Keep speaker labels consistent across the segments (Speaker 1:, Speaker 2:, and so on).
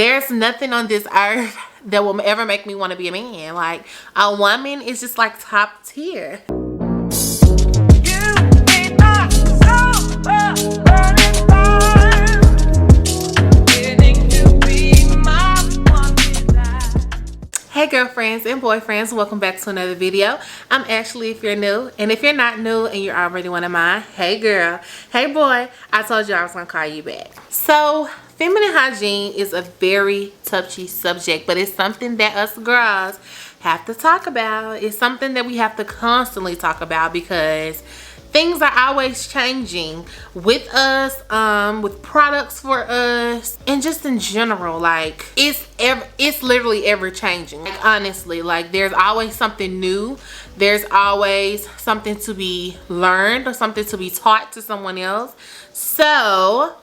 Speaker 1: There's nothing on this earth that will ever make me want to be a man. Like, a woman is just like top tier. Hey girlfriends and boyfriends, welcome back to another video. I'm Ashley if you're new, and if you're not new and you're already one of mine, hey girl, hey boy, I told you I was gonna call you back. So feminine hygiene is a very touchy subject, but it's something that us girls have to talk about. It's something that we have to constantly talk about because things are always changing with us, with products for us, and just in general. Like, it's literally ever changing. Like, honestly, like, there's always something new. There's always something to be learned or something to be taught to someone else. So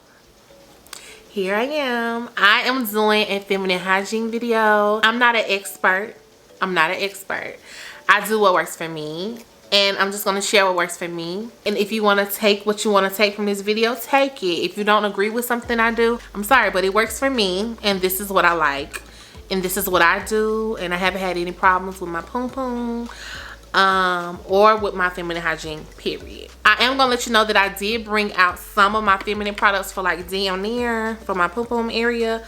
Speaker 1: here I am. I am doing a feminine hygiene video. I'm not an expert. I do what works for me, and I'm just going to share what works for me. And if you want to take what you want to take from this video, take it. If you don't agree with something I do, I'm sorry, but it works for me, and this is what I like, and this is what I do, and I haven't had any problems with my PoomPoom or with my feminine hygiene, period. I am going to let you know that I did bring out some of my feminine products for like down there for my PoomPoom area,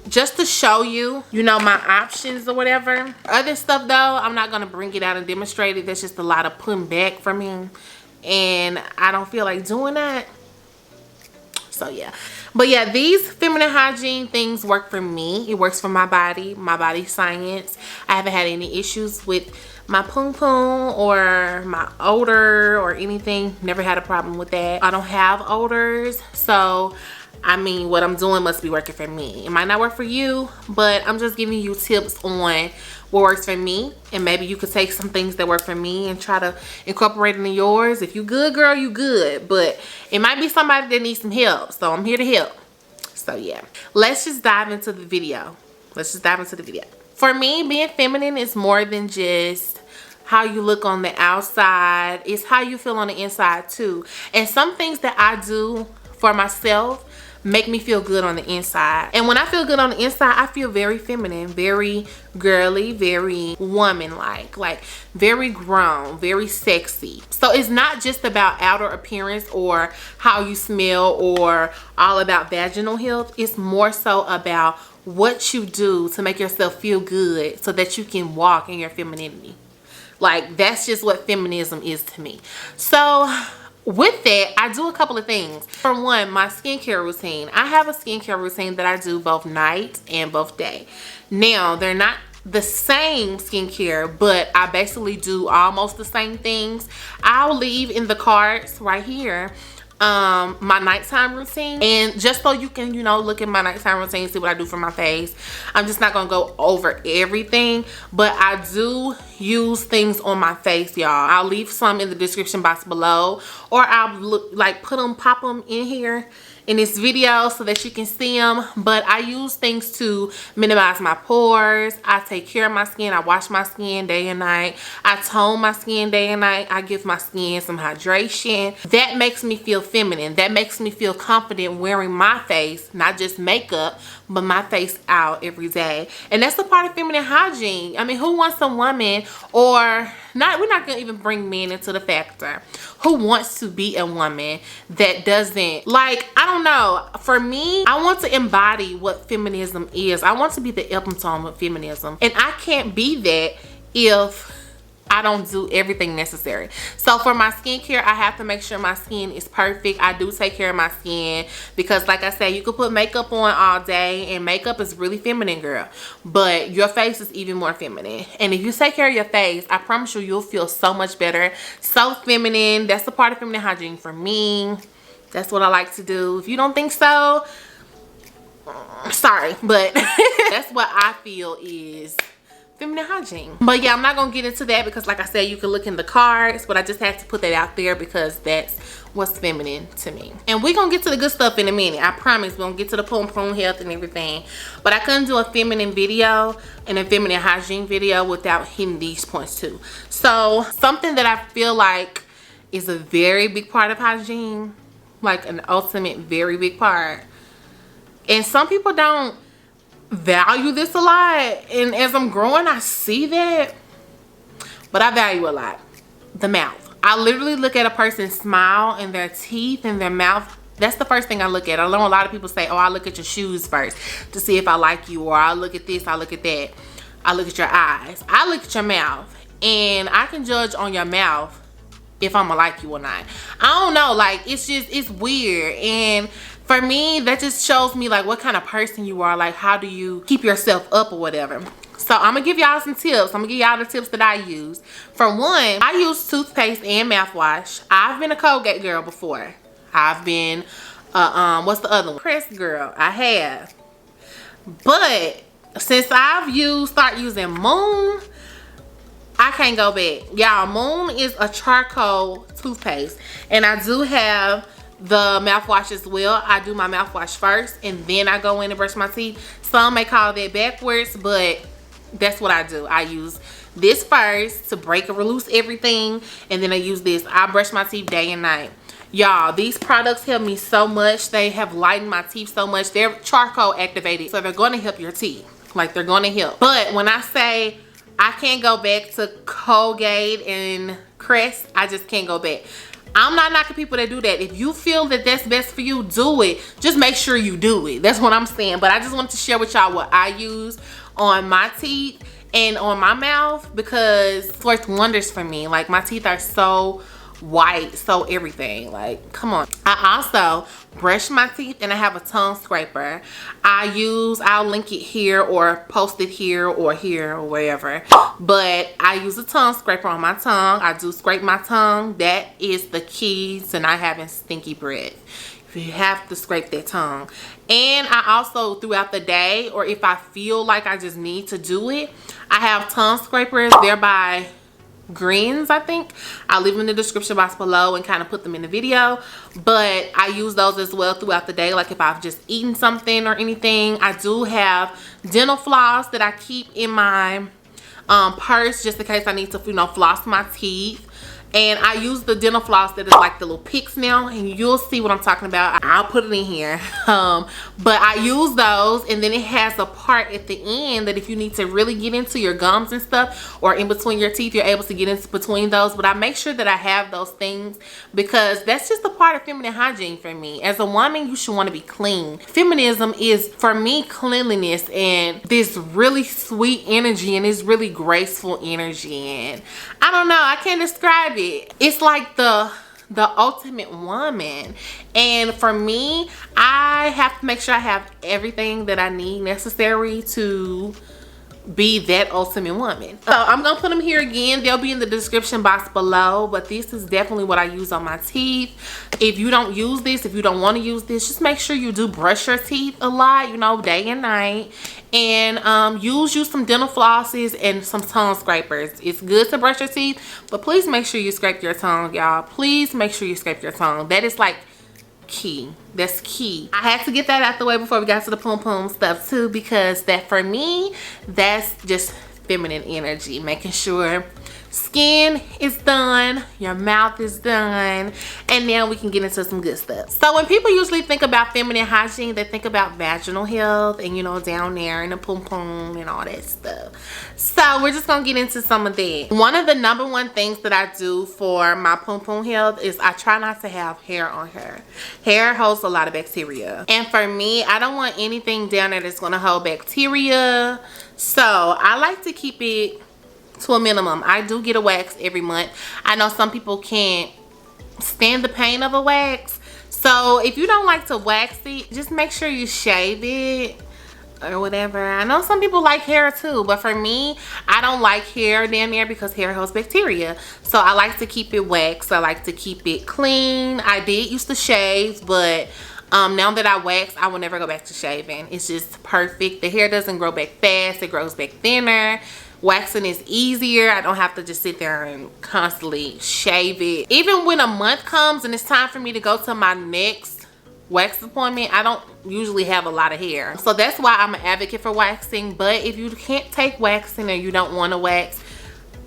Speaker 1: just to show you, you know, my options or whatever. Other stuff though, I'm not gonna bring it out and demonstrate it. That's just a lot of putting back for me, and I don't feel like doing that. So yeah, but yeah, these feminine hygiene things work for me. It works for my body science. I haven't had any issues with my PoomPoom or my odor or anything. Never had a problem with that. I don't have odors, so I mean, what I'm doing must be working for me. It might not work for you, but I'm just giving you tips on what works for me, and maybe you could take some things that work for me and try to incorporate it in yours. If you good, girl, you good, but it might be somebody that needs some help, so I'm here to help. So yeah, let's just dive into the video. For me, being feminine is more than just how you look on the outside. It's how you feel on the inside too. And some things that I do for myself make me feel good on the inside. And when I feel good on the inside, I feel very feminine, very girly, very woman-like, like very grown, very sexy. So it's not just about outer appearance or how you smell or all about vaginal health. It's more so about what you do to make yourself feel good so that you can walk in your femininity. Like, that's just what feminism is to me. So with that, I do a couple of things. For one, my skincare routine. I have a skincare routine that I do both night and both day. Now, they're not the same skincare, but I basically do almost the same things. I'll leave in the cards right here my nighttime routine, and just so you can, you know, look at my nighttime routine, see what I do for my face. I'm just not gonna go over everything, but I do use things on my face, y'all. I'll leave some in the description box below, or I'll pop them in here in this video so that you can see them. But I use things to minimize my pores. I take care of my skin. I wash my skin day and night. I tone my skin day and night. I give my skin some hydration. That makes me feel feminine. That makes me feel confident wearing my face, not just makeup, but my face out every day. And that's a part of feminine hygiene. I mean, who wants a woman, or not, we're not gonna even bring men into the factor, who wants to be a woman that doesn't, like, I don't know, for me, I want to embody what feminism is. I want to be the epitome of feminism, and I can't be that if I don't do everything necessary. So for my skincare, I have to make sure my skin is perfect. I do take care of my skin because, like I said, you can put makeup on all day, and makeup is really feminine, girl, but your face is even more feminine. And if you take care of your face, I promise you, you'll feel so much better, so feminine. That's a part of feminine hygiene for me. That's what I like to do. If you don't think so, sorry, but that's what I feel is feminine hygiene. But yeah, I'm not gonna get into that because, like I said, you can look in the cards, but I just had to put that out there because that's what's feminine to me. And we're gonna get to the good stuff in a minute. I promise we're gonna get to the PoomPoom health and everything. But I couldn't do a feminine video and a feminine hygiene video without hitting these points too. So something that I feel like is a very big part of hygiene, like an ultimate very big part, and some people don't value this a lot, and as I'm growing I see that, but I value a lot the mouth. I literally look at a person's smile and their teeth and their mouth. That's the first thing I look at. I know a lot of people say, oh, I look at your shoes first to see if I like you, or I look at this, I look at that, I look at your eyes. I look at your mouth, and I can judge on your mouth if I'm gonna like you or not. I don't know, like, it's weird. And for me, that just shows me like what kind of person you are, like how do you keep yourself up or whatever. So I'm gonna give y'all some tips. I'm gonna give y'all the tips that I use. For one, I use toothpaste and mouthwash. I've been a Colgate girl before. I've been what's the other one? Crest girl. I have. But since I've start using Moon, I can't go back. Y'all, Moon is a charcoal toothpaste, and I do have the mouthwash as well. I do my mouthwash first and then I go in and brush my teeth. Some may call that backwards, but that's what I do. I use this first to break or release everything, and then I use this. I brush my teeth day and night. Y'all, these products help me so much. They have lightened my teeth so much. They're charcoal activated, so they're going to help your teeth. Like, they're going to help. But when I say I can't go back to Colgate and Crest, I just can't go back. I'm not knocking people that do that. If you feel that that's best for you, do it. Just make sure you do it. That's what I'm saying. But I just wanted to share with y'all what I use on my teeth and on my mouth, because it's worked wonders for me. Like, my teeth are so white, so everything. Like, come on. I also brush my teeth and I have a tongue scraper. I'll link it here or post it here or wherever, but I use a tongue scraper on my tongue. I do scrape my tongue. That is the key to not having stinky breath. You have to scrape that tongue. And I also, throughout the day, or if I feel like I just need to do it, I have tongue scrapers. They're by Greens, I think. I'll leave them in the description box below and kind of put them in the video. But I use those as well throughout the day, like if I've just eaten something or anything. I do have dental floss that I keep in my purse just in case I need to, you know, floss my teeth. And I use the dental floss that is like the little picks now, and you'll see what I'm talking about. I'll put it in here. But I use those, and then it has a part at the end that if you need to really get into your gums and stuff, or in between your teeth, you're able to get into between those. But I make sure that I have those things, because that's just a part of feminine hygiene for me. As a woman, you should want to be clean. Feminism is, for me, cleanliness and this really sweet energy and this really graceful energy. And I don't know, I can't describe it. It's like the ultimate woman. And for me, I have to make sure I have everything that I need necessary to be that ultimate woman. So I'm gonna put them here again. They'll be in the description box below, but this is definitely what I use on my teeth. If you don't use this, if you don't want to use this, just make sure you do brush your teeth a lot, you know, day and night. And use some dental flosses and some tongue scrapers. It's good to brush your teeth, but please make sure you scrape your tongue, y'all. Please make sure you scrape your tongue. That is like key. That's key. I had to get that out the way before we got to the PoomPoom stuff too, because that, for me, that's just feminine energy. Making sure skin is done, your mouth is done, and now we can get into some good stuff. So when people usually think about feminine hygiene, they think about vaginal health and, you know, down there in the PoomPoom and all that stuff. So we're just gonna get into some of that. One of the #1 things that I do for my PoomPoom health is I try not to have hair on her. Hair holds a lot of bacteria, and for me, I don't want anything down there that's gonna hold bacteria. So I like to keep it to a minimum. I do get a wax every month. I know some people can't stand the pain of a wax, so if you don't like to wax it, just make sure you shave it or whatever. I know some people like hair too, but for me, I don't like hair down there because hair holds bacteria. So I like to keep it waxed. I like to keep it clean. I did used to shave, but now that I wax, I will never go back to shaving. It's just perfect. The hair doesn't grow back fast. It grows back thinner. Waxing is easier. I don't have to just sit there and constantly shave it. Even when a month comes and it's time for me to go to my next wax appointment, I don't usually have a lot of hair. So that's why I'm an advocate for waxing. But if you can't take waxing or you don't want to wax,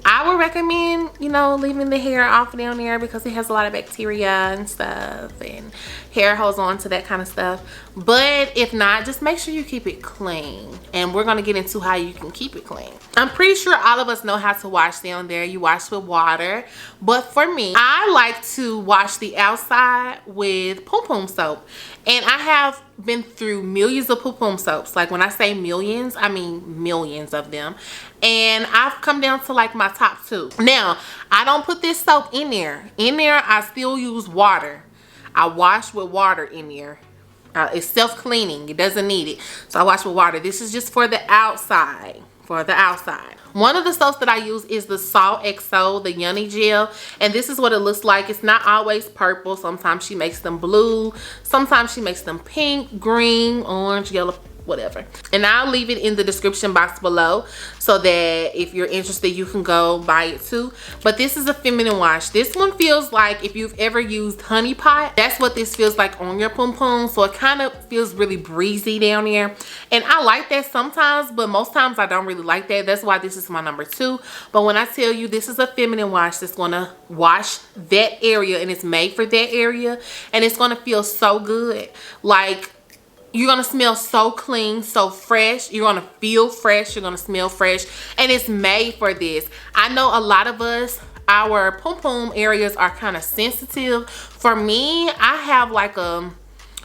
Speaker 1: I would recommend, you know, leaving the hair off down there because it has a lot of bacteria and stuff. And hair holds on to that kind of stuff. But if not, just make sure you keep it clean. And we're gonna get into how you can keep it clean. I'm pretty sure all of us know how to wash down there. You wash with water. But for me, I like to wash the outside with PoomPoom soap. And I have been through millions of PoomPoom soaps. Like when I say millions, I mean millions of them. And I've come down to like my top 2. Now, I don't put this soap in there. In there, I still use water. I wash with water in there. It's self-cleaning. It doesn't need it. So I wash with water. This is just for the outside. For the outside. One of the soaps that I use is the Salt XO, the Yoni Gel. And this is what it looks like. It's not always purple. Sometimes she makes them blue. Sometimes she makes them pink, green, orange, yellow, whatever. And I'll leave it in the description box below so that if you're interested, you can go buy it too. But this is a feminine wash. This one feels like if you've ever used Honey Pot, that's what this feels like on your PoomPoom. So it kind of feels really breezy down there. And I like that sometimes, but most times I don't really like that. That's why this is my number 2. But when I tell you this is a feminine wash that's gonna wash that area, and it's made for that area, and it's gonna feel so good. Like, you're gonna smell so clean, so fresh. You're gonna feel fresh. You're gonna smell fresh. And it's made for this. I know a lot of us, our PoomPoom areas are kind of sensitive. For me, I have like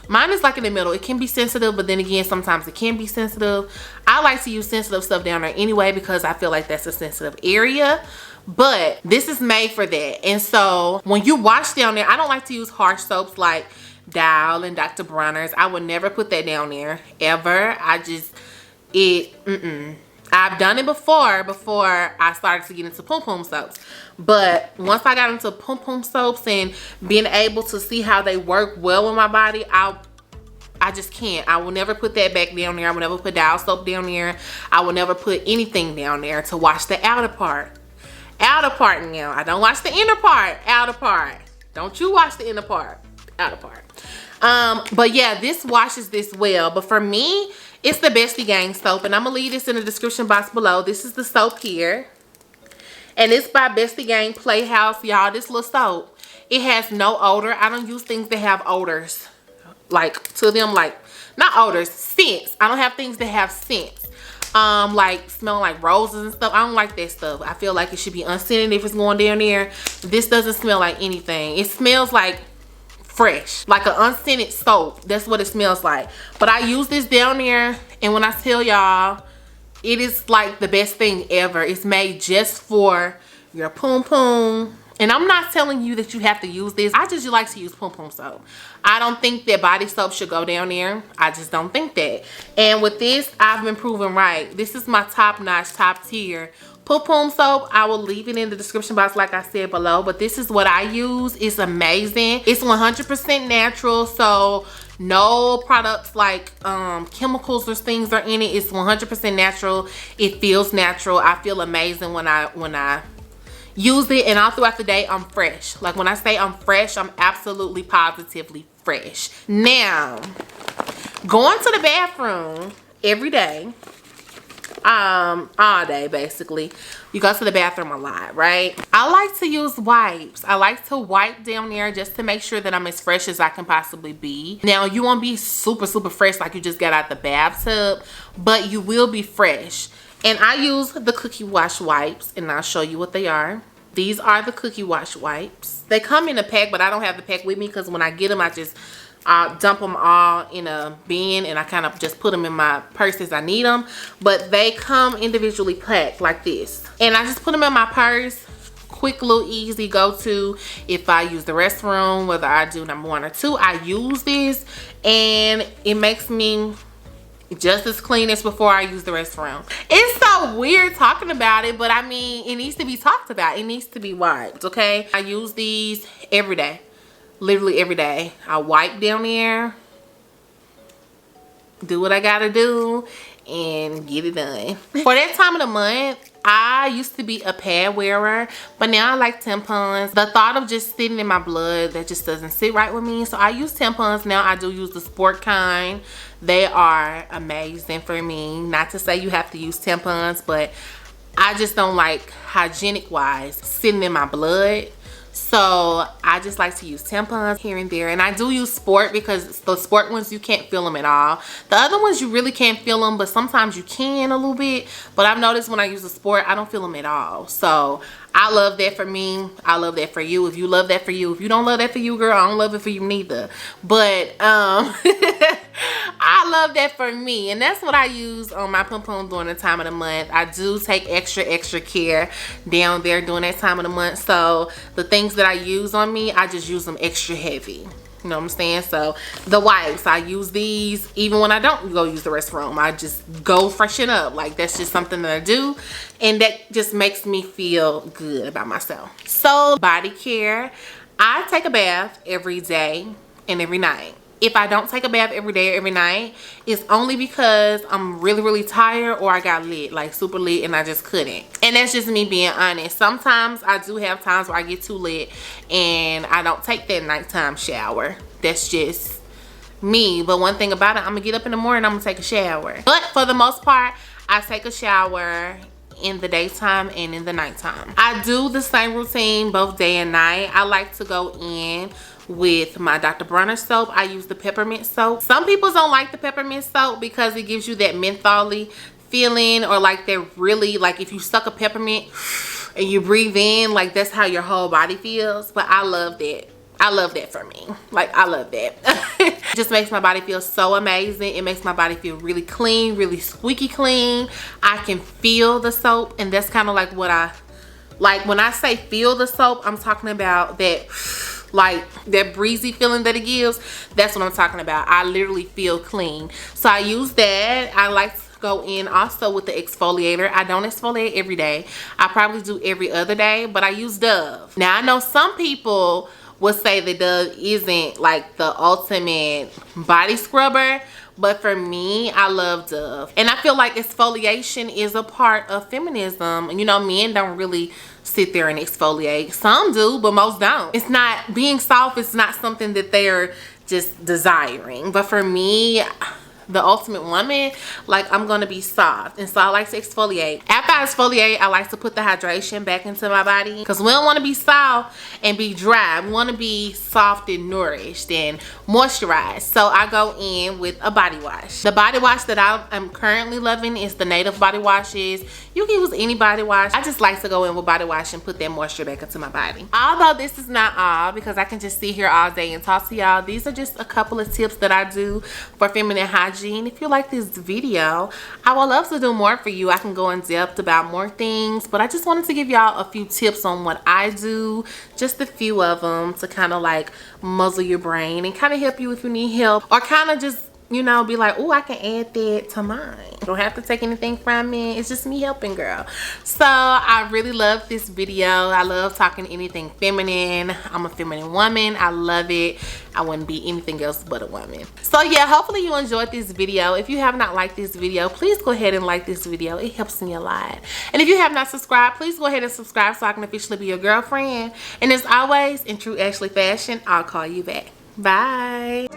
Speaker 1: mine is like in the middle. It can be sensitive, but then again, sometimes it can be sensitive. I like to use sensitive stuff down there anyway because I feel like that's a sensitive area. But this is made for that. And so when you wash down there, I don't like to use harsh soaps like Dial and Dr. Bronner's. I would never put that down there ever. I've done it before I started to get into PoomPoom soaps. But once I got into PoomPoom soaps and being able to see how they work well with my body, I just can't. I will never put that back down there. I will never put Dial soap down there. I will never put anything down there to wash the outer part. Outer part now. I don't wash the inner part. Outer part. Don't you wash the inner part. Outer part. But yeah, this washes this well. But for me, it's the Bestie Gang soap, and I'm gonna leave this in the description box below. This is the soap here, and it's by Bestie Gang Playhouse. Y'all, this little soap, it has no odor. I don't use things that have odors like to them, like not odors, scents. I don't have things that have scents, like smelling like roses and stuff. I don't like that stuff. I feel like it should be unscented if it's going down there. This doesn't smell like anything. It smells like fresh, like an unscented soap. That's what it smells like. But I use this down there, and when I tell y'all, it is like the best thing ever. It's made just for your PoomPoom. And I'm not telling you that you have to use this. I just like to use PoomPoom soap. I don't think that body soap should go down there. I just don't think that. And with this, I've been proven right. This is my top-notch, top-tier PoomPoom soap. I will leave it in the description box like I said below, but this is what I use. It's amazing. It's 100% natural, so no products like chemicals or things are in it. It's 100% natural. It feels natural. I feel amazing when I use it, and all throughout the day I'm fresh. Like when I say I'm fresh, I'm absolutely positively fresh. Now, going to the bathroom every day, all day basically, you go to the bathroom a lot, right? I like to use wipes. I like to wipe down there just to make sure that I'm as fresh as I can possibly be. Now, you won't be super fresh like you just got out the bathtub, but you will be fresh. And I use the Cookie Wash wipes, and I'll show you what they are. These are the Cookie Wash wipes. They come in a pack, but I don't have the pack with me because when I get them, I just dump them all in a bin, and I kind of just put them in my purse as I need them. But they come individually packed like this, and I just put them in my purse. Quick, little, easy go-to. If I use the restroom, whether I do number 1 or 2, I use this, and it makes me just as clean as before I use the restroom. It's so weird talking about it, but I mean, it needs to be talked about. It needs to be wiped, okay? I use these every day. Literally every day. I wipe down there, do what I gotta do, and get it done. For that time of the month, I used to be a pad wearer, but now I like tampons. The thought of just sitting in my blood, that just doesn't sit right with me. So I use tampons now. I do use the sport kind. They are amazing for me. Not to say you have to use tampons, but I just don't like, hygienic wise, sitting in my blood. So I just like to use tampons here and there. And I do use sport because the sport ones, you can't feel them at all. The other ones, you really can't feel them, but sometimes you can a little bit. But I've noticed when I use a sport, I don't feel them at all. So I love that for me. I love that for you. If you love that for you. If you don't love that for you, girl, I don't love it for you neither. But I love that for me. And that's what I use on my PoomPoom during the time of the month. I do take extra care down there during that time of the month. So the things that I use on me, I just use them extra heavy. You know what I'm saying? So the wipes, I use these even when I don't go use the restroom. I just go freshen up. Like, that's just something that I do, and that just makes me feel good about myself. So body care, I take a bath every day and every night. If I don't take a bath every day or every night, it's only because I'm really tired or I got lit, like super lit, and I just couldn't. And that's just me being honest. Sometimes I do have times where I get too lit and I don't take that nighttime shower. That's just me. But one thing about it, I'm gonna get up in the morning, I'm gonna take a shower. But for the most part, I take a shower in the daytime and in the nighttime. I do the same routine both day and night. I like to go in with my Dr. Bronner soap. I use the peppermint soap. Some people don't like the peppermint soap because it gives you that mentholy feeling, or like they're really, like if you suck a peppermint and you breathe in, like that's how your whole body feels. But I love that. I love that for me. Like, I love that. It just makes my body feel so amazing. It makes my body feel really clean, really squeaky clean. I can feel the soap, and that's kind of like what I like when I say feel the soap. I'm talking about that, like that breezy feeling that it gives. That's what I'm talking about. I literally feel clean. So I use that. I like to go in also with the exfoliator. I don't exfoliate every day. I probably do every other day, but I use Dove. Now I know some people would say that Dove isn't like the ultimate body scrubber, but for me, I love Dove. And I feel like exfoliation is a part of feminism. And you know, men don't really sit there and exfoliate. Some do, but most don't. It's not, being soft is not something that they're just desiring. But for me, the ultimate woman, like, I'm gonna be soft, and so I like to exfoliate. After I exfoliate, I like to put the hydration back into my body, because we don't want to be soft and be dry. We want to be soft and nourished and moisturized. So I go in with a body wash. The body wash that I'm currently loving is the Native body washes. You can use any body wash. I just like to go in with body wash and put that moisture back into my body. Although this is not all, because I can just sit here all day and talk to y'all, these are just a couple of tips that I do for feminine hygiene. If you like this video, I would love to do more for you. I can go in depth about more things, but I just wanted to give y'all a few tips on what I do, just a few of them, to kind of like muzzle your brain and kind of help you if you need help, or kind of just, you know, be like, oh, I can add that to mine. Don't have to take anything from me. It's just me helping, girl. So I really love this video. I love talking anything feminine. I'm a feminine woman. I love it. I wouldn't be anything else but a woman. So yeah, hopefully you enjoyed this video. If you have not liked this video, please go ahead and like this video. It helps me a lot. And if you have not subscribed, please go ahead and subscribe so I can officially be your girlfriend. And as always, in true Ashley fashion, I'll call you back. Bye.